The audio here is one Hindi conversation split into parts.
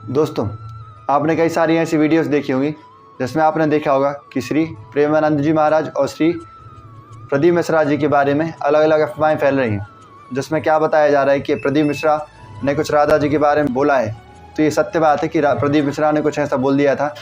दोस्तों, आपने कई सारी ऐसी वीडियोस देखी होंगी जिसमें आपने देखा होगा कि श्री प्रेमानंद जी महाराज और श्री प्रदीप मिश्रा जी के बारे में अलग अलग अफवाहें फैल रही हैं, जिसमें क्या बताया जा रहा है कि प्रदीप मिश्रा ने कुछ राधा जी के बारे में बोला है। तो ये सत्य बात है कि प्रदीप मिश्रा ने कुछ ऐसा बोल दिया था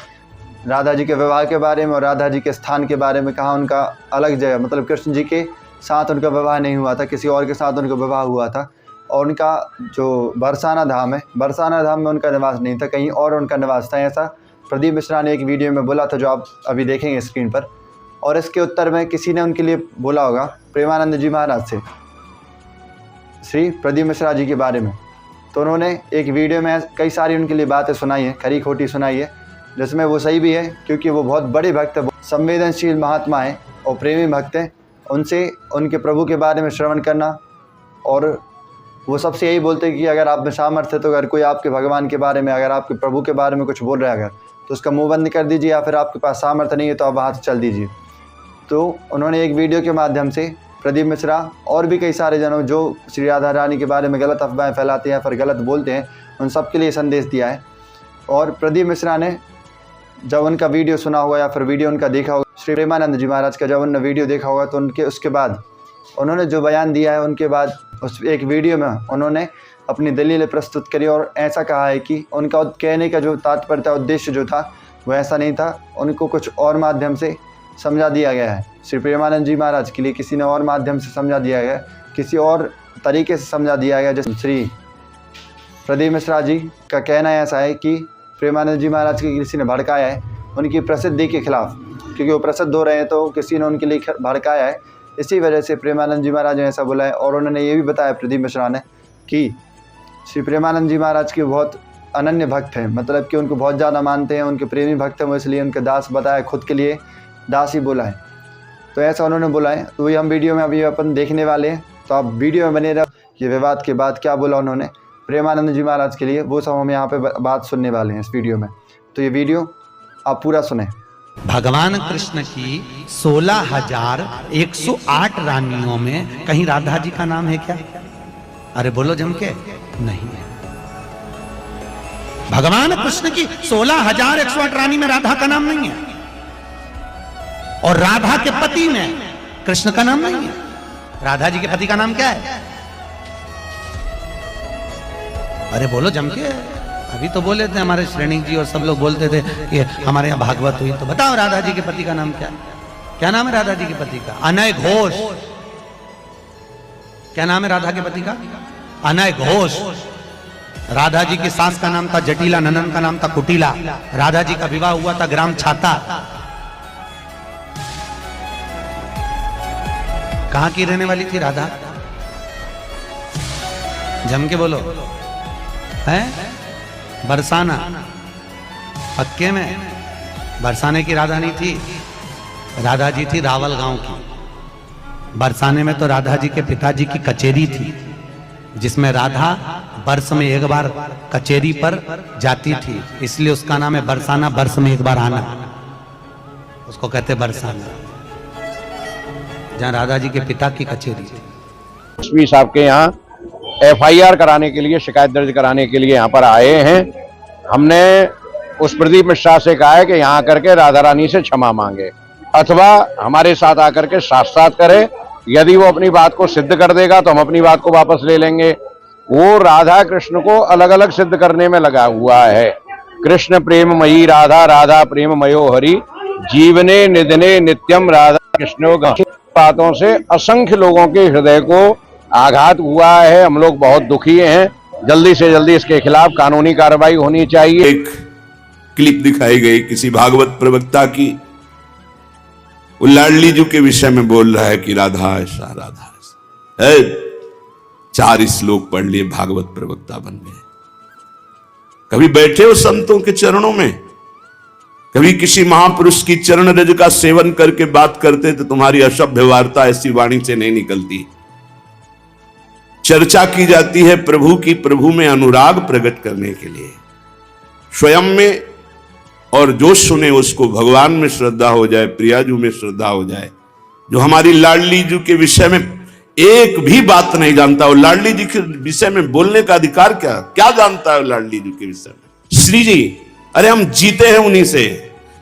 राधा जी के विवाह के बारे में और राधा जी के स्थान के बारे में। कहा उनका अलग जगह, मतलब कृष्ण जी के साथ उनका विवाह नहीं हुआ था, किसी और के साथ उनका विवाह हुआ था। और उनका जो बरसाना धाम है, बरसाना धाम में उनका निवास नहीं था, कहीं और उनका निवास था। ऐसा प्रदीप मिश्रा ने एक वीडियो में बोला था, जो आप अभी देखेंगे स्क्रीन पर। और इसके उत्तर में किसी ने उनके लिए बोला होगा प्रेमानंद जी महाराज से श्री प्रदीप मिश्रा जी के बारे में। तो उन्होंने एक वीडियो में कई सारी उनके लिए बातें सुनाई हैं, खरी खोटी सुनाई है, जिसमें वो सही भी है क्योंकि वो बहुत बड़े भक्त है, संवेदनशील महात्मा है और प्रेमी भक्त हैं। उनसे उनके प्रभु के बारे में श्रवण करना, और वो सबसे यही बोलते हैं कि अगर आप में सामर्थ्य है तो अगर कोई आपके भगवान के बारे में, अगर आपके प्रभु के बारे में कुछ बोल रहा है अगर, तो उसका मुंह बंद कर दीजिए, या फिर आपके पास सामर्थ्य नहीं है तो आप वहाँ से चल दीजिए। तो उन्होंने एक वीडियो के माध्यम से प्रदीप मिश्रा और भी कई सारे जनों जो श्री राधा रानी के बारे में गलत अफवाहें फैलाते हैं, फिर गलत बोलते हैं, उन सब के लिए संदेश दिया है। और प्रदीप मिश्रा ने जब उनका वीडियो सुना होगा या फिर वीडियो उनका देखा होगा, श्री प्रेमानंद जी महाराज का जब उन्होंने वीडियो देखा होगा, तो उसके बाद उन्होंने जो बयान दिया है, उनके बाद उस एक वीडियो में उन्होंने अपनी दलीलें प्रस्तुत करी और ऐसा कहा है कि उनका कहने का जो तात्पर्य था, उद्देश्य जो था, वो ऐसा नहीं था। उनको कुछ और माध्यम से समझा दिया गया है। श्री प्रेमानंद जी महाराज के लिए किसी ने और माध्यम से समझा दिया गया, किसी और तरीके से समझा दिया गया। जैसे श्री प्रदीप मिश्रा जी का कहना ऐसा है कि प्रेमानंद जी महाराज की किसी ने भड़काया है उनकी प्रसिद्धि के खिलाफ, क्योंकि वो प्रसिद्ध हो रहे हैं तो किसी ने उनके लिए भड़काया है। इसी वजह से प्रेमानंद जी महाराज ने ऐसा बोला है। और उन्होंने ये भी बताया प्रदीप मिश्रा ने कि श्री प्रेमानंद जी महाराज के बहुत अनन्य भक्त हैं, मतलब कि उनको बहुत ज़्यादा मानते हैं, उनके प्रेमी भक्त हैं वो, इसलिए उनके दास बताया, खुद के लिए दास ही बोला है। तो ऐसा उन्होंने बोला है। तो वही हम वीडियो में अभी अपन देखने वाले हैं, तो आप वीडियो में बने रहो। ये विवाद के बाद क्या बोला उन्होंने प्रेमानंद जी महाराज के लिए, वो सब हम यहाँ पे बात सुनने वाले हैं इस वीडियो में। तो ये वीडियो आप पूरा सुने। भगवान कृष्ण की 16,108 रानियों में कहीं राधा जी का नाम है क्या? अरे बोलो जम के, नहीं है। भगवान कृष्ण की 16,108 रानी में राधा का नाम नहीं है, और राधा के पति में कृष्ण का नाम नहीं है। राधा जी के पति का नाम क्या है? अरे बोलो जम के। अभी तो बोले थे हमारे श्रेणी जी और सब लोग बोलते थे कि हमारे यहाँ भागवत हुई, तो बताओ राधा जी के पति का नाम क्या है? क्या नाम है राधा जी के पति का? अनय घोष। क्या नाम है राधा के पति का? अनय घोष। राधा जी की सास का नाम था जटिला, ननन का नाम था कुटिला। राधा जी का विवाह हुआ था ग्राम छाता। कहां की रहने वाली थी राधा? जम के बोलो। है बरसाना। पक्के में बरसाने की राधा नहीं थी, राधा जी थी रावल गांव की। बरसाने में तो राधा जी के पिताजी की कचेरी थी, जिसमें राधा वर्ष में एक बार कचेरी पर जाती थी, इसलिए उसका नाम है बरसाना। वर्ष में एक बार आना, उसको कहते बरसाना, जहां राधा जी के पिता की कचेरी थी। एसपी साहब के यहाँ FIR कराने के लिए, शिकायत दर्ज कराने के लिए यहाँ पर आए हैं। हमने उस प्रदीप मिश्रा से कहा है कि यहाँ करके राधा रानी से क्षमा मांगे, अथवा हमारे साथ आकर के साथ करे। यदि वो अपनी बात को सिद्ध कर देगा तो हम अपनी बात को वापस ले लेंगे। वो राधा कृष्ण को अलग अलग सिद्ध करने में लगा हुआ है। कृष्ण प्रेममयी राधा, राधा प्रेममयो हरि, जीवने निधने नित्यम राधा कृष्णो। बातों से असंख्य लोगों के हृदय को आघात हुआ है। हम लोग बहुत दुखी हैं। जल्दी से जल्दी इसके खिलाफ कानूनी कार्रवाई होनी चाहिए। एक क्लिप दिखाई गई किसी भागवत प्रवक्ता की, वो लाडली जी के विषय में बोल रहा है कि राधा ऐसा राधा ऐसा। 4 श्लोक पढ़ लिए, भागवत प्रवक्ता बन गए। कभी बैठे हो संतों के चरणों में? कभी किसी महापुरुष की चरण रज का सेवन करके बात करते तो तुम्हारी असभ्य वार्ता ऐसी वाणी से नहीं निकलती। चर्चा की जाती है प्रभु की, प्रभु में अनुराग प्रकट करने के लिए, स्वयं में, और जो सुने उसको भगवान में श्रद्धा हो जाए, प्रियाजू में श्रद्धा हो जाए। जो हमारी लाडली जी के विषय में एक भी बात नहीं जानता, और लाडली जी के विषय में बोलने का अधिकार क्या जानता है लाडली जी के विषय में? श्री जी, अरे हम जीते हैं उन्हीं से,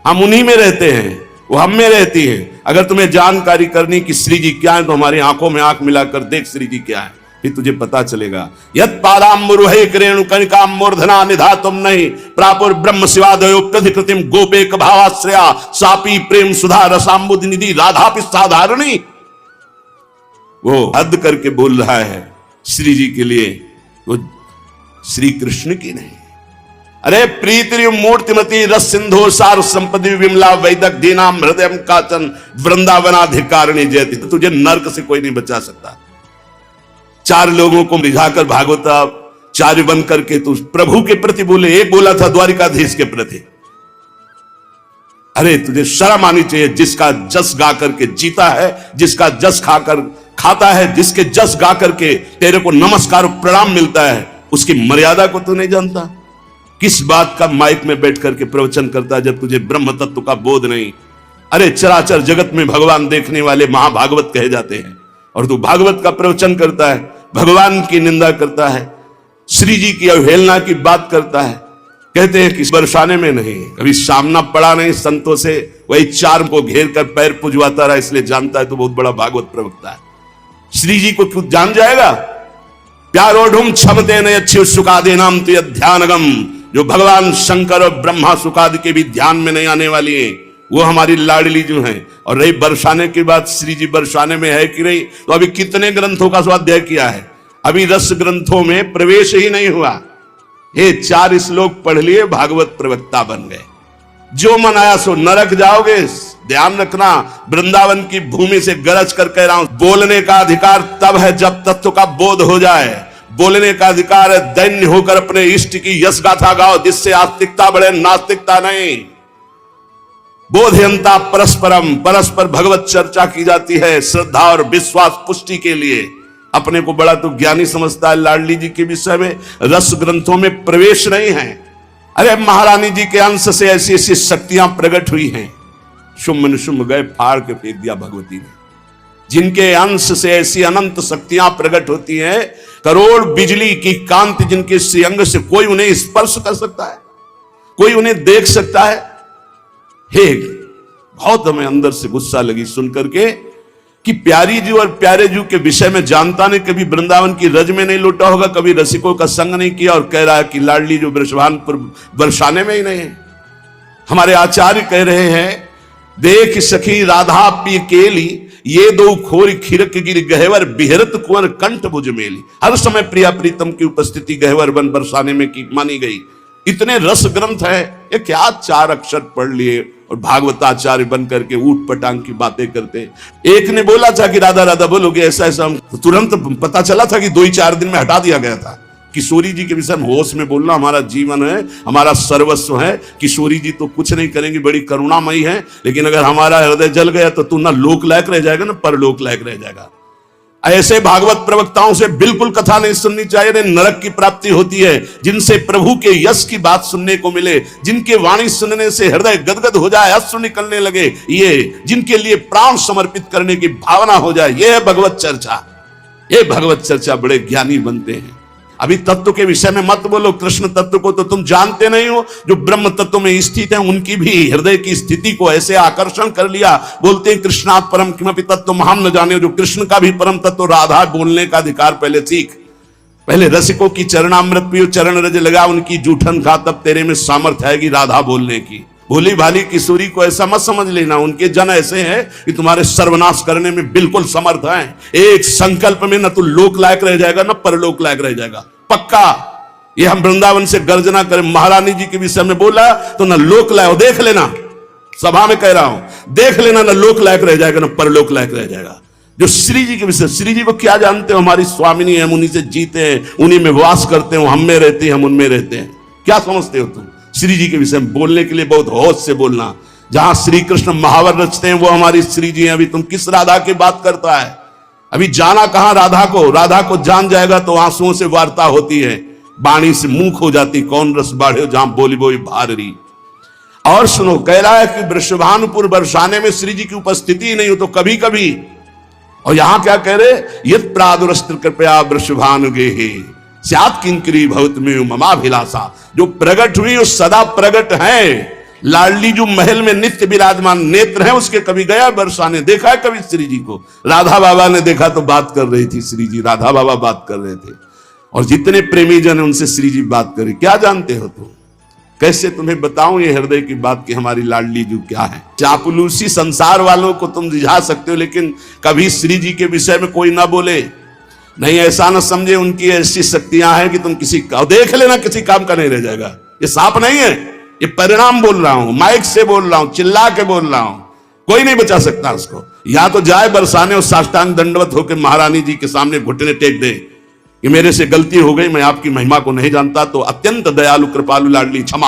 हम उन्हीं में रहते हैं, वो हम में रहती है। अगर तुम्हें जानकारी करनी कि श्री जी क्या है तो हमारी आंखों में आंख मिलाकर देख श्री जी क्या है, फिर तुझे पता चलेगा। यत् पादाम्बुरुहे रेणुकनिकां मूर्धना निधातुम नहीं प्रापुर ब्रह्म शिवादयो प्रतिकृतिम गोपेक भावाश्रया सापी प्रेम सुधा रसाम्बुद निधि राधापि साधारणी। वो हद करके बोल रहा है श्री जी के लिए, वो श्री कृष्ण की नहीं। अरे प्रीति मूर्तिमती रस सिंधु सार संपत्ति विमला वैदक दीनाम हृदय काचन वृंदावनाधिकारिणी जयति। तो तुझे नरक से कोई नहीं बचा सकता। 4 लोगों को रिझाकर भागवताचार्य बन करके तू प्रभु के प्रति बोले, एक बोला था द्वारिकाधीश के प्रति। अरे तुझे शर्म आनी चाहिए। जिसका जस गा करके जीता है, जिसका जस खाकर खाता है, जिसके जस गा करके तेरे को नमस्कार प्रणाम मिलता है, उसकी मर्यादा को तू नहीं जानता। किस बात का माइक में बैठ करके प्रवचन करता है जब तुझे ब्रह्म तत्व का बोध नहीं। अरे चराचर जगत में भगवान देखने वाले महाभागवत कहे जाते हैं और तू भागवत का प्रवचन करता है, भगवान की निंदा करता है, श्री जी की अवहेलना की बात करता है। कहते हैं कि बरसाने में नहीं, कभी सामना पड़ा नहीं संतों से, वही 4 को घेर कर पैर पुजवाता रहा, इसलिए जानता है तो बहुत बड़ा भागवत प्रवक्ता है। श्री जी को क्यों जान जाएगा? प्यारोढ़ क्षमते न अच्छी सुखादे नाम तो ध्यानगम। जो भगवान शंकर और ब्रह्मा सुखादि के भी ध्यान में नहीं आने वाली है, वो हमारी लाडली जो है। और रही बरसाने की बात, श्री जी बरसाने में है कि नहीं, तो अभी कितने ग्रंथों का स्वाध्याय किया है, अभी रस ग्रंथों में प्रवेश ही नहीं हुआ। ये 4 श्लोक पढ़ लिए, भागवत प्रवक्ता बन गए। जो मन आया सो नरक जाओगे। ध्यान रखना, वृंदावन की भूमि से गरज कर कह रहा हूं, बोलने का अधिकार तब है जब तत्व का बोध हो जाए। बोलने का अधिकार है दैन्य होकर अपने इष्ट की यश गाथा गाओ, जिससे आस्तिकता बढ़े, नास्तिकता नहीं। बोधयंता परस्परम, परस्पर भगवत चर्चा की जाती है श्रद्धा और विश्वास पुष्टि के लिए। अपने को बड़ा तो ज्ञानी समझता है, लाडली जी के विषय में रस ग्रंथों में प्रवेश नहीं है। अरे महारानी जी के अंश से ऐसी ऐसी शक्तियां प्रकट हुई हैं, शुम्भ निशुम्भ गए फाड़ के फेंक दिया भगवती ने। जिनके अंश से ऐसी अनंत शक्तियां प्रकट होती हैं, करोड़ बिजली की कांति जिनके श्रीअंग से कोई उन्हें स्पर्श कर सकता है, कोई उन्हें देख सकता है। हे, बहुत हमें अंदर से गुस्सा लगी सुन करके कि प्यारी जी और प्यारे जी के विषय में जानता नहीं, कभी वृंदावन की रज में नहीं लौटा होगा, कभी रसिकों का संग नहीं किया, और कह रहा है कि लाडली जो वृषभानपुर बरसाने में ही नहीं है। हमारे आचार्य कह रहे हैं, देख सखी राधा पी केली, ये 2 खोरी खिरक गिर गहवर बिहरत कुंवर कंठ भुज मेली। हर समय प्रिया प्रीतम की उपस्थिति गहवर वन बरसाने में की मानी गई। इतने रस ग्रंथ है, ये क्या 4 अक्षर पढ़ लिए और भागवताचार्य बन करके ऊट पटांग की बातें करते। एक ने बोला था कि राधा राधा बोलोगे ऐसा ऐसा, तुरंत पता चला था कि 2-4 दिन में हटा दिया गया था। किशोरी जी के विषय में होश में बोलना हमारा जीवन है, हमारा सर्वस्व है। किशोरी जी तो कुछ नहीं करेंगी, बड़ी करुणामयी है, लेकिन अगर हमारा हृदय जल गया तो तू ना लोक लायक रह जाएगा ना परलोक लायक रह जाएगा। ऐसे भागवत प्रवक्ताओं से बिल्कुल कथा नहीं सुननी चाहिए। नरक की प्राप्ति होती है जिनसे प्रभु के यश की बात सुनने को मिले, जिनके वाणी सुनने से हृदय गदगद हो जाए, अश्रु निकलने लगे, ये जिनके लिए प्राण समर्पित करने की भावना हो जाए, ये है भगवत चर्चा। ये भगवत चर्चा बड़े ज्ञानी बनते हैं। अभी तत्व के विषय में मत बोलो, कृष्ण तत्व को तो तुम जानते नहीं हो। जो ब्रह्म तत्व में स्थित है उनकी भी हृदय की स्थिति को ऐसे आकर्षण कर लिया। बोलते हैं कृष्णात् परम किमपि तत्व महान न जाने। जो कृष्ण का भी परम तत्व राधा बोलने का अधिकार पहले सीख। पहले रसिकों की चरणामृत पियो, चरण रज लगा उनकी जूठन खा, तब तेरे में सामर्थ्य आएगी राधा बोलने की। भोली भाली किशोरी को ऐसा मत समझ लेना, उनके जन ऐसे हैं कि तुम्हारे सर्वनाश करने में बिल्कुल समर्थ हैं। एक संकल्प में न तो लोक लायक रह जाएगा न परलोक लायक रह जाएगा, पक्का। ये हम वृंदावन से गर्जना करें, महारानी जी के विषय में बोला तो न लोक लायक, देख लेना, सभा में कह रहा हूं, देख लेना, न लोक लायक रह जाएगा न परलोक लायक रह जाएगा। जो श्री जी के विषय, श्री जी को क्या जानते हो? हमारी स्वामिनी है, हम उन्हीं से जीते हैं, उन्हीं में वास करते हैं, हम में रहते हैं, हम उनमें रहते हैं। क्या समझते हो तुम? श्री जी के विषय में बोलने के लिए बहुत होश से बोलना। जहां श्री कृष्ण महावर रचते हैं वो हमारी श्री जी हैं। अभी तुम किस राधा की बात करता है? अभी जाना कहां राधा को? राधा को जान जाएगा तो आंसुओं से वार्ता होती है, बाणी से मुंह हो जाती, कौन रस बाढ़े जहां बोली बोली भारी। और सुनो, कह रहा है कि वृषभानुपुर बरसाने में श्री जी की उपस्थिति नहीं हो तो कभी कभी। और यहां क्या कह रहे? यत् प्रादुरस्त्र कृपया वृषभानुगे, स्यात् किंकरी भवत में ममाभिलाषा। जो प्रकट हुई वो सदा प्रकट है। लाडली जो महल में नित्य विराजमान नेत्र है, उसके कभी गया बरसाने, देखा है कभी श्री जी को? राधा बाबा ने देखा तो बात कर रही थी श्री जी, राधा बाबा बात कर रहे थे, और जितने प्रेमी जन उनसे श्री जी बात करे। क्या जानते हो तुम? कैसे तुम्हें बताऊं ये हृदय की बात कि हमारी लाडली जो क्या है। चापलूसी संसार वालों को तुम रिझा सकते हो, लेकिन कभी श्री जी के विषय में कोई ना बोले। नहीं, ऐसा ना समझे उनकी ऐसी शक्तियां हैं कि तुम किसी का देख लेना, किसी काम का नहीं रह जाएगा। ये सांप नहीं है, ये परिणाम बोल रहा हूं, माइक से बोल रहा हूं, चिल्ला के बोल रहा हूं। कोई नहीं बचा सकता उसको। या तो जाए बरसाने और साष्टांग दंडवत होकर महारानी जी के सामने घुटने टेक दे कि मेरे से गलती हो गई, मैं आपकी महिमा को नहीं जानता, तो अत्यंत दयालु कृपालु लाडली क्षमा।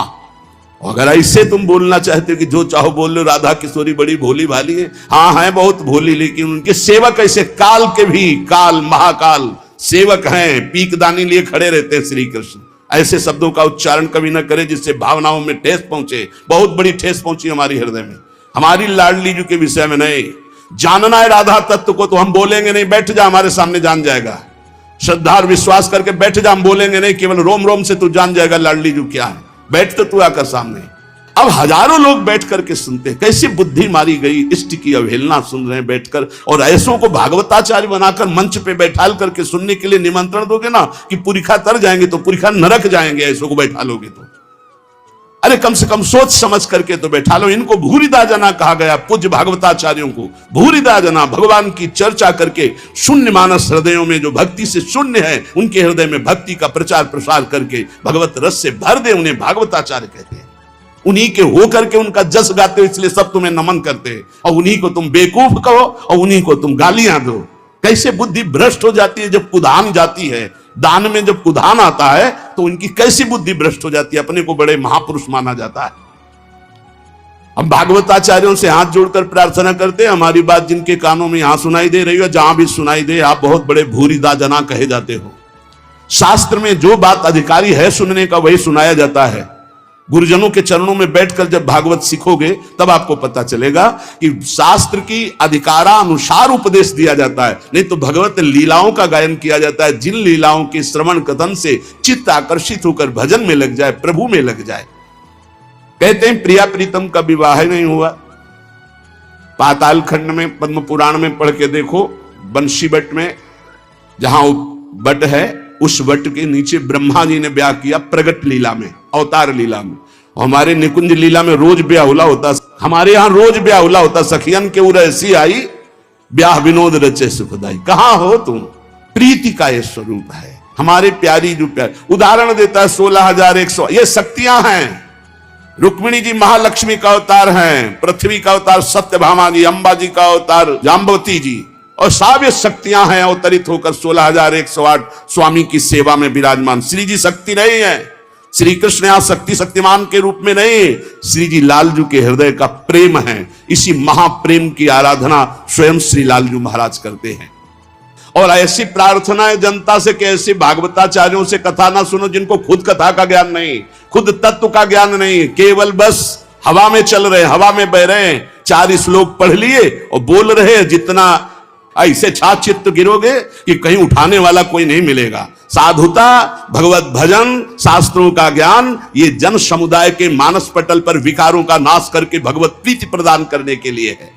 और अगर ऐसे तुम बोलना चाहते हो कि जो चाहो बोल लो, राधा किशोरी बड़ी भोली भाली है, हाँ है बहुत भोली, लेकिन उनके सेवक ऐसे काल के भी काल महाकाल सेवक हैं, पीकदानी लिए खड़े रहते हैं श्री कृष्ण। ऐसे शब्दों का उच्चारण कभी न करे जिससे भावनाओं में ठेस पहुंचे। बहुत बड़ी ठेस पहुंची हमारी हृदय में। हमारी लाडली जी के विषय में नहीं जानना है राधा तत्व को, तो हम बोलेंगे नहीं, बैठ जा हमारे सामने जान जाएगा। श्रद्धा और विश्वास करके बैठ जा, हम बोलेंगे नहीं, केवल रोम रोम से तू जान जाएगा लाडली जी क्या है। बैठ तो तू आकर सामने। अब हजारों लोग बैठ करके सुनते, कैसी बुद्धि मारी गई, इष्ट की अवहेलना सुन रहे हैं बैठकर। और ऐसों को भागवताचार्य बनाकर मंच पे बैठाल करके सुनने के लिए निमंत्रण दोगे ना कि पुरिखा तर जाएंगे, तो पुरिखा नरक जाएंगे ऐसों को बैठा लोगे तो। अरे कम से कम सोच समझ करके तो बैठा लो। इनको भूरिदा जना कहा गया, पूज्य भागवताचार्यों को भूरिदा जना। भगवान की चर्चा करके शून्य मानस हृदयों में जो भक्ति से शून्य है, उनके हृदय में भक्ति का प्रचार प्रसार करके भगवत रस से भर दे, उन्हें भागवताचार्य कहते हैं। उन्हीं के हो करके उनका जस गाते हो, इसलिए सब तुम्हें नमन करते हैं। और उन्हीं को तुम बेवकूफ कहो और उन्हीं को तुम गालियां दो। कैसे बुद्धि भ्रष्ट हो जाती है जब कुधान जाती है। दान में जब कुधान आता है तो उनकी कैसी बुद्धि भ्रष्ट हो जाती है। अपने को बड़े महापुरुष माना जाता है। हम भागवताचार्यों से हाथ जोड़कर प्रार्थना करते हैं, हमारी बात जिनके कानों में यहां सुनाई दे रही हो, जहां भी सुनाई दे, आप बहुत बड़े भूरिदा जना कहे जाते हो। शास्त्र में जो बात अधिकारी है सुनने का, वही सुनाया जाता है। गुरुजनों के चरणों में बैठकर जब भागवत सीखोगे तब आपको पता चलेगा कि शास्त्र की अधिकारानुसार उपदेश दिया जाता है, नहीं तो भगवत लीलाओं का गायन किया जाता है। जिन लीलाओं के श्रवण कथन से चित्त आकर्षित होकर भजन में लग जाए, प्रभु में लग जाए। कहते हैं प्रिया प्रीतम का विवाह नहीं हुआ। पाताल खंड में पद्म पुराण में पढ़ के देखो, बंशी वट में जहां वट है, उस वट के नीचे ब्रह्मा जी ने ब्याह किया प्रगट लीला में, अवतार लीला में। हमारे निकुंज लीला में रोज ब्याहुला होता, हमारे यहां रोज ब्याहुला होता। सखियन के उर ऐसी आई, ब्याह विनोद रचे सुखदाई। कहां हो तुम? प्रीति का ये स्वरूप है हमारे प्यारी जो प्यार। उदाहरण देता है 16,100, ये शक्तियां हैं। रुक्मिणी जी महालक्ष्मी का अवतार हैं, पृथ्वी का अवतार सत्यभामा जी, अंबा जी का अवतार जाम्बवती जी, और सब ये शक्तियां हैं अवतरित होकर 16,108 स्वामी की सेवा में विराजमान। श्री जी शक्ति नहीं है, श्री कृष्ण यहां शक्ति शक्तिमान के रूप में नहीं, श्री जी लालजू के हृदय का प्रेम है। इसी महाप्रेम की आराधना स्वयं श्री लालजू महाराज करते हैं। और ऐसी प्रार्थना है जनता से कि ऐसे भागवताचार्यों से कथा ना सुनो जिनको खुद कथा का ज्ञान नहीं, खुद तत्व का ज्ञान नहीं, केवल बस हवा में चल रहे, हवा में बह रहे हैं। 4 श्लोक पढ़ लिए और बोल रहे हैं, जितना ऐसे छाछ चित्त गिरोगे कि कहीं उठाने वाला कोई नहीं मिलेगा। साधुता, भगवत भजन, शास्त्रों का ज्ञान, ये जन समुदाय के मानस पटल पर विकारों का नाश करके भगवत प्रीति प्रदान करने के लिए है।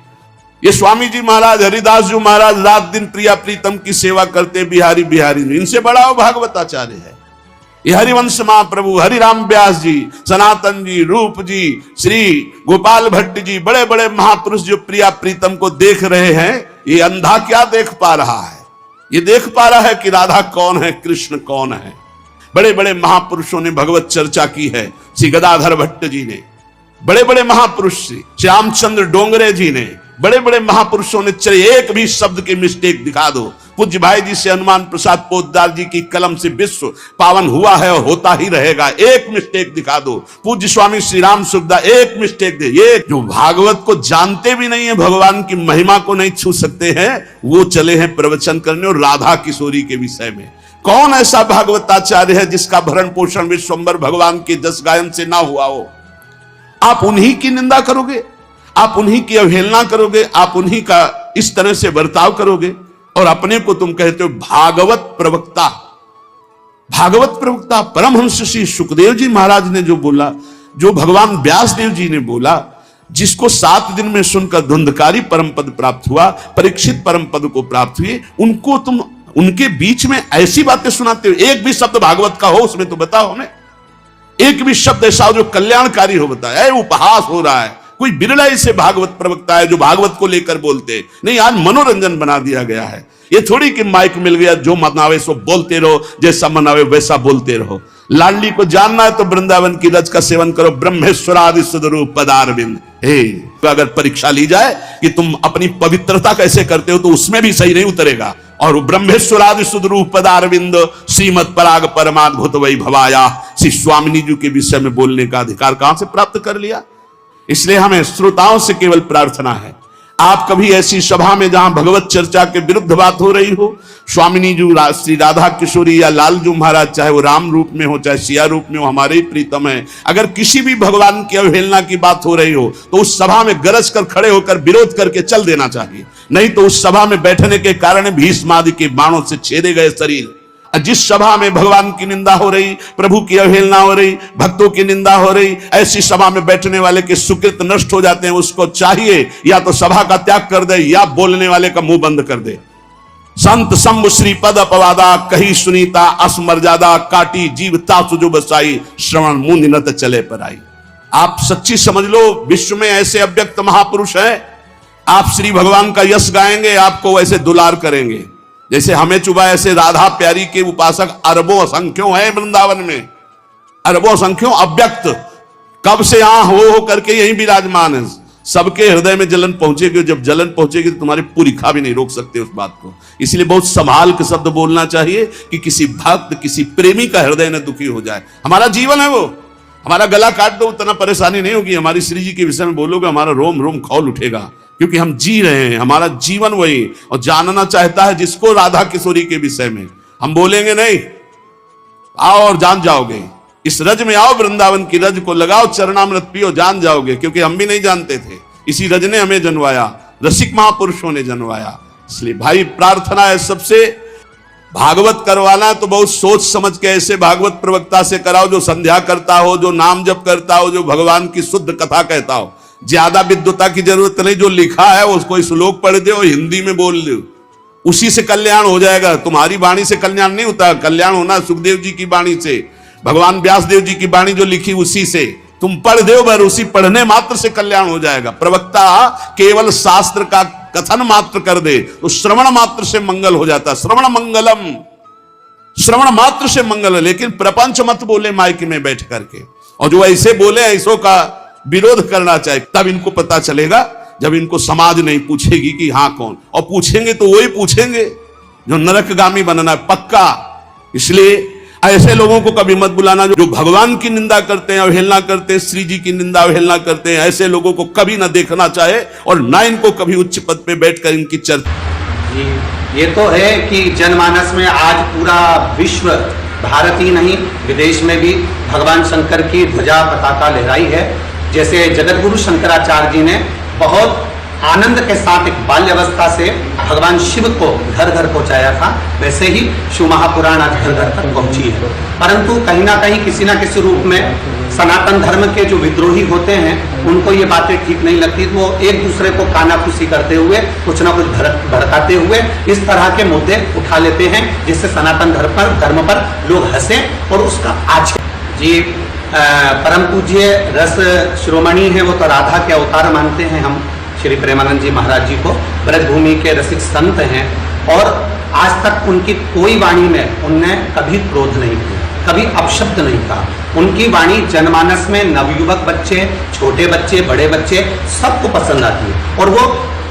ये स्वामी जी महाराज, हरिदास जी महाराज रात दिन प्रिया प्रीतम की सेवा करते, बिहारी बिहारी, इनसे बड़ा वो भागवताचार्य है। ये हरिवंश महाप्रभु, हरिराम व्यास जी, सनातन जी, रूप जी, श्री गोपाल भट्ट जी, बड़े बड़े महापुरुष जो प्रिया प्रीतम को देख रहे हैं। ये अंधा क्या देख पा रहा है? ये देख पा रहा है कि राधा कौन है, कृष्ण कौन है। बड़े बड़े महापुरुषों ने भगवत चर्चा की है। श्री गदाधर भट्ट जी ने, बड़े बड़े महापुरुष श्यामचंद्र डोंगरे जी ने, बड़े बड़े महापुरुषों ने, चले एक भी शब्द की मिस्टेक दिखा दो। पूज्य भाई जी से हनुमान प्रसाद पोद्दार जी की कलम से विश्व पावन हुआ है और होता ही रहेगा। एक मिस्टेक दिखा दो। पूज्य स्वामी श्री राम सुखदा एक मिस्टेक दे। ये जो भागवत को जानते भी नहीं है, भगवान की महिमा को नहीं छू सकते हैं, वो चले हैं प्रवचन करने और राधा किशोरी के विषय में। कौन ऐसा भागवताचार्य है जिसका भरण पोषण विश्वम्बर भगवान के जस गायन से ना हुआ हो? आप उन्हीं की निंदा करोगे, आप उन्हीं की अवहेलना करोगे, आप उन्हीं का इस तरह से बर्ताव करोगे और अपने को तुम कहते हो भागवत प्रवक्ता। भागवत प्रवक्ता परमहंस श्री सुखदेव जी महाराज ने जो बोला, जो भगवान व्यास देव जी ने बोला, जिसको 7 दिन में सुनकर धुंधकारी परम पद प्राप्त हुआ, परीक्षित परम पद को प्राप्त हुए, उनको तुम उनके बीच में ऐसी बातें सुनाते हो। एक भी शब्द भागवत का हो उसमें तो बताओ हमें, एक भी शब्द ऐसा हो जो कल्याणकारी हो, बताया। उपहास हो रहा है, कोई बिरला ऐसे भागवत प्रवक्ता है जो भागवत को लेकर बोलते नहीं। आज मनोरंजन बना दिया गया है। ये थोड़ी कि माइक मिल गया, जो मनावे सो बोलते रहो, जैसा मनावे वैसा बोलते रहो। लाडली को जानना है तो वृंदावन की रज का सेवन करो, ब्रह्मेश्वरादि स्वरूप पदारविंद। तो अगर परीक्षा ली जाए कि तुम अपनी पवित्रता कैसे करते हो, तो उसमें भी सही नहीं उतरेगा। और ब्रह्मेश्वरादि स्वरूप पदारविंद श्रीमद पराग परमाद्भुत वै भवाया, श्री स्वामिनी जी के विषय में बोलने का अधिकार कहां से प्राप्त कर लिया। इसलिए हमें श्रोताओं से केवल प्रार्थना है, आप कभी ऐसी सभा में जहां भगवत चर्चा के विरुद्ध बात हो रही हो, स्वामिनी जी, श्री राधा किशोरी या लालजू महाराज, चाहे वो राम रूप में हो चाहे सिया रूप में हो, हमारे ही प्रीतम है, अगर किसी भी भगवान की अवहेलना की बात हो रही हो तो उस सभा में गरज कर खड़े होकर विरोध करके चल देना चाहिए। नहीं तो उस सभा में बैठने के कारण भीष्म आदि के बाणों से छेदे गए शरीर, जिस सभा में भगवान की निंदा हो रही, प्रभु की अवहेलना हो रही, भक्तों की निंदा हो रही, ऐसी सभा में बैठने वाले के सुकृत नष्ट हो जाते हैं। उसको चाहिए या तो सभा का त्याग कर दे या बोलने वाले का मुंह बंद कर दे। संत शंभु श्री पद अपवादा, कही सुनीता असमर्यादा, काटी जीवता सुजो बसाई, श्रवण मुंह नत चले पर आई। आप सच्ची समझ लो, विश्व में ऐसे अव्यक्त महापुरुष हैं, आप श्री भगवान का यश गाएंगे, आपको वैसे दुलार करेंगे जैसे हमें चुबा। ऐसे राधा प्यारी के उपासक अरबों असंख्यों हैं वृंदावन में, अरबों असंख्यों अव्यक्त, कब से यहां हो करके यहीं विराजमान है। सबके हृदय में जलन पहुंचेगी, जब जलन पहुंचेगी तो तुम्हारी पूरी खा भी नहीं रोक सकते उस बात को। इसलिए बहुत संभाल के शब्द बोलना चाहिए कि किसी भक्त, किसी प्रेमी का हृदय न दुखी हो जाए। हमारा जीवन है वो, हमारा गला काट दो उतना परेशानी नहीं होगी। हमारी श्री जी के विषय में बोलोगे, हमारा रोम रोम खौल उठेगा, क्योंकि हम जी रहे हैं, हमारा जीवन वही। और जानना चाहता है जिसको राधा किशोरी के विषय में, हम बोलेंगे नहीं, आओ और जान जाओगे। इस रज में आओ, वृंदावन की रज को लगाओ, चरणामृत पियो, जान जाओगे। क्योंकि हम भी नहीं जानते थे, इसी रज ने हमें जनवाया, रसिक महापुरुषों ने जनवाया। इसलिए भाई प्रार्थना है सबसे, भागवत करवाना है तो बहुत सोच समझ के ऐसे भागवत प्रवक्ता से कराओ जो संध्या करता हो, जो नाम जप करता हो, जो भगवान की शुद्ध कथा कहता हो। ज्यादा विद्वता की जरूरत नहीं, जो लिखा है उसको श्लोक पढ़ दो, हिंदी में बोल दो, उसी से कल्याण हो जाएगा। तुम्हारी वाणी से कल्याण नहीं होता, कल्याण होना सुखदेव जी की वाणी से, भगवान व्यास देव जी की वाणी जो लिखी उसी से तुम पढ़ दो, बर उसी पढ़ने मात्र से कल्याण हो जाएगा। प्रवक्ता केवल शास्त्र का कथन मात्र कर दे तो श्रवण मात्र से मंगल हो जाता। श्रवण मंगलम, श्रवण मात्र से मंगल है। लेकिन प्रपंच मत बोले माइक में बैठ करके, और जो ऐसे बोले ऐसों का विरोध करना चाहिए। तब इनको पता चलेगा जब इनको समाज नहीं पूछेगी कि हाँ कौन, और पूछेंगे तो वही पूछेंगे जो नरकगामी बनना है पक्का। इसलिए ऐसे लोगों को कभी मत बुलाना जो भगवान की निंदा करते हैं, अवहेलना करते हैं, श्री जी की निंदा अवहेलना करते हैं। ऐसे लोगों को कभी ना देखना चाहे और ना इनको कभी उच्च पद पे बैठकर इनकी चर्चा। ये तो है कि जनमानस में आज पूरा विश्व, भारत ही नहीं विदेश में भी भगवान शंकर की ध्वजा पताका लहराई है। जैसे जगतगुरु शंकराचार्य जी ने बहुत आनंद के साथ एक बाल्यावस्था से भगवान शिव को घर घर पहुंचाया था, वैसे ही शिव महापुराण आज घर घर तक पहुंची है। परंतु कहीं ना कहीं किसी ना किसी रूप में सनातन धर्म के जो विद्रोही होते हैं उनको ये बातें ठीक नहीं लगती, तो वो एक दूसरे को कानाफूसी करते हुए कुछ ना कुछ भड़काते हुए इस तरह के मुद्दे उठा लेते हैं, जिससे सनातन धर्म पर लोग हंसे और उसका आक्षेप। जी परम पूज्य रस शिरोमणि है, वो तो राधा के अवतार मानते हैं हम श्री प्रेमानंद जी महाराज जी को, ब्रजभूमि के रसिक संत हैं, और आज तक उनकी कोई वाणी में उनने कभी क्रोध नहीं किया, कभी अपशब्द नहीं कहा। उनकी वाणी जनमानस में नवयुवक बच्चे, छोटे बच्चे, बड़े बच्चे सबको पसंद आती है, और वो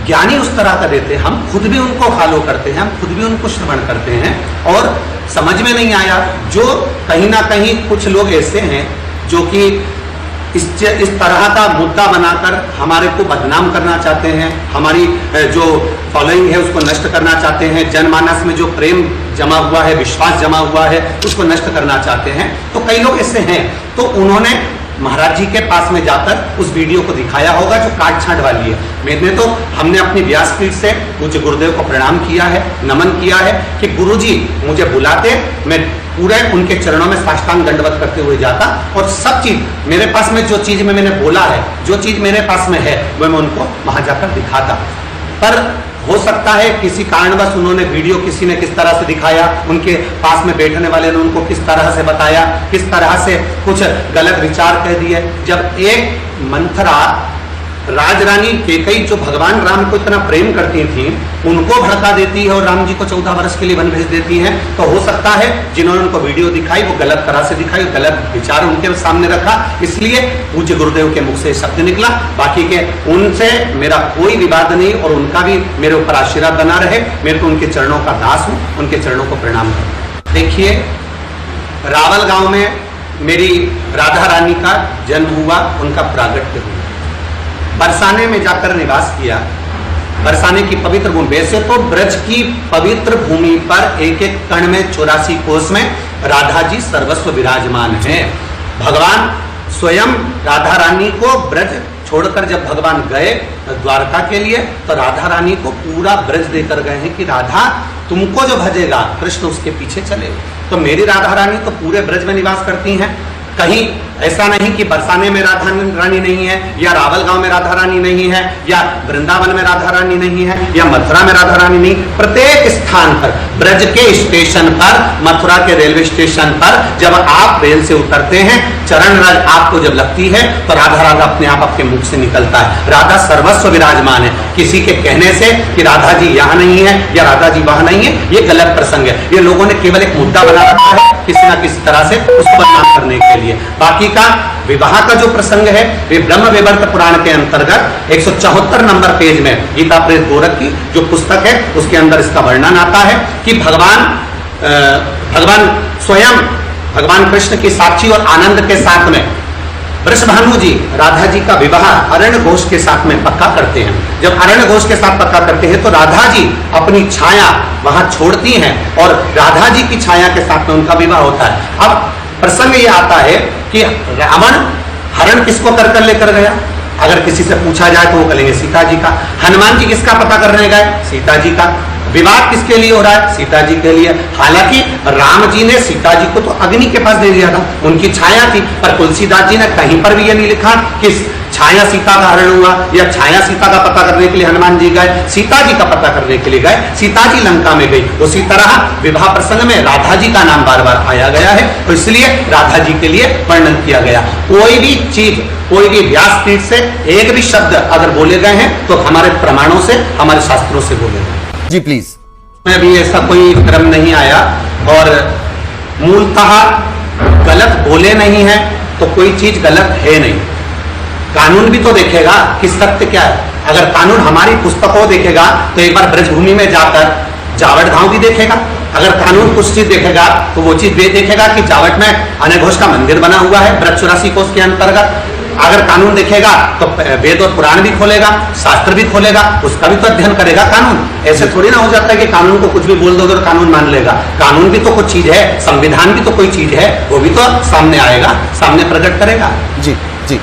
ज्ञानी उस तरह का देते हैं। हम खुद भी उनको फॉलो करते हैं, हम खुद भी उनको श्रवण करते हैं, और समझ में नहीं आया जो कहीं ना कहीं कुछ लोग ऐसे हैं जो कि इस तरह का मुद्दा बनाकर हमारे को बदनाम करना चाहते हैं, हमारी जो फॉलोइंग है उसको नष्ट करना चाहते हैं, जनमानस में जो प्रेम जमा हुआ है, विश्वास जमा हुआ है, उसको नष्ट करना चाहते हैं। तो कई लोग ऐसे हैं, तो उन्होंने महाराज जी के पास में जाकर उस वीडियो को दिखाया होगा जो काट छांट वाली है। हमने अपनी व्यासपीठ से पूज्य गुरुदेव को प्रणाम किया है, नमन किया है कि गुरुजी मुझे बुलाते, मैं पूरे उनके चरणों में साष्टांग दंडवत करते हुए जाता और सब चीज मेरे पास में, जो चीज में मैंने बोला है, जो चीज मेरे पास में है, वह मैं उनको वहां जाकर दिखाता। पर हो सकता है किसी कारणवश उन्होंने वीडियो किसी ने किस तरह से दिखाया, उनके पास में बैठने वाले ने उनको किस तरह से बताया, किस तरह से कुछ गलत विचार कह दिए। जब एक मंथरा राजरानी कैकेयी जो भगवान राम को इतना प्रेम करती थी, उनको भड़का देती है और राम जी को 14 वर्ष के लिए वन भेज देती हैं, तो हो सकता है जिन्होंने उनको वीडियो दिखाई वो गलत तरह से दिखाई, गलत विचार उनके सामने रखा, इसलिए पूज्य गुरुदेव के मुख से शब्द निकला। बाकी के उनसे मेरा कोई विवाद नहीं और उनका भी मेरे ऊपर आशीर्वाद बना रहे। मेरे को उनके चरणों का दास हूं, उनके चरणों को प्रणाम करूं। देखिए, रावल गांव में मेरी राधा रानी का जन्म हुआ, उनका प्रागट्य हुआ। बरसाने में जाकर निवास किया। बरसाने की पवित्र भूमि, वैसे तो ब्रज की पवित्र भूमि पर एक एक कण में 84 कोस में राधा जी सर्वस्व विराजमान हैं। भगवान स्वयं राधा रानी को ब्रज छोड़कर जब भगवान गए द्वारका के लिए, तो राधा रानी को पूरा ब्रज देकर गए हैं कि राधा तुमको जो भजेगा कृष्ण उसके पीछे चले। तो मेरी राधा रानी तो पूरे ब्रज में निवास करती हैं। कहीं ऐसा नहीं कि बरसाने में राधा रानी नहीं है, या रावल गांव में राधा रानी नहीं है, या वृंदावन में राधा रानी नहीं है, या मथुरा में राधा रानी नहीं। प्रत्येक स्थान पर, ब्रज के स्टेशन पर, मथुरा के रेलवे स्टेशन पर जब आप रेल से उतरते हैं, चरण रज आपको जब लगती है तो राधा राधा अपने आप आपके मुख से निकलता है। राधा सर्वस्व विराजमान है। किसी के कहने से कि राधा जी यहाँ नहीं है या राधा जी वहां नहीं है, ये गलत प्रसंग है। ये लोगों ने केवल एक मुद्दा बना रखा है किसी ना किसी तरह से उसको बदनाम करने के लिए। बाकी का विवाह का जो प्रसंग है वे ब्रह्म वैवर्त पुराण के अंतर्गत 174 नंबर पेज में गीता प्रेस गोरख की जो पुस्तक है उसके अंदर इसका वर्णन आता है कि भगवान स्वयं भगवान कृष्ण की साक्षी और आनंद के साथ में वृषभानु जी राधा जी का विवाह अरण्य घोष के साथ में पक्का करते हैं। जब अरण्य घोष के साथ पक्का करते हैं तो राधा जी अपनी छाया वहां छोड़ती हैं और राधा जी की छाया के साथ में उनका विवाह होता है। अब प्रसंग ये आता है कि रावण हरण किसको कर लेकर गया? अगर किसी से पूछा जाए तो वो कहेंगे सीता जी का। हनुमान जी किसका पता करने गए? सीता जी का। विवाद किसके लिए हो रहा है? सीता जी के लिए। हालांकि राम जी ने सीता जी को तो अग्नि के पास दे दिया था, उनकी छाया थी, पर तुलसीदास जी ने कहीं पर भी ये नहीं लिखा कि छाया सीता का हरण हुआ या छाया सीता का पता करने के लिए हनुमान जी गए। सीता जी का पता करने के लिए गए, सीता जी लंका में गई। उसी तरह विवाह प्रसंग में राधा जी का नाम बार बार आया गया है, तो इसलिए राधा जी के लिए वर्णन किया गया। कोई भी चीज, कोई भी व्यासपीठ से एक भी शब्द अगर बोले गए हैं तो हमारे प्रमाणों से, हमारे शास्त्रों से बोले गए जी प्लीज। में भी ऐसा कोई क्रम नहीं आया और मूलतः गलत बोले नहीं है तो कोई चीज गलत है नहीं। कानून भी तो देखेगा कि सत्य क्या है। अगर कानून हमारी पुस्तकों देखेगा तो एक बार ब्रजभूमि में जाकर जावट गांव भी देखेगा। अगर कानून कुछ चीज देखेगा तो वो चीज देखेगा कि जावट में अनय घोष का मंदिर बना हुआ है ब्रज 84 कोष के अंतर्गत। अगर कानून देखेगा तो वेद और पुराण भी खोलेगा, शास्त्र भी खोलेगा, उसका भी तो अध्ययन करेगा कानून। ऐसे थोड़ी ना हो जाता है कि कानून को कुछ भी बोल दोगे और कानून मान लेगा। कानून भी तो कुछ चीज है, संविधान भी तो कोई चीज है, वो भी तो सामने आएगा, सामने प्रकट करेगा। जी जी।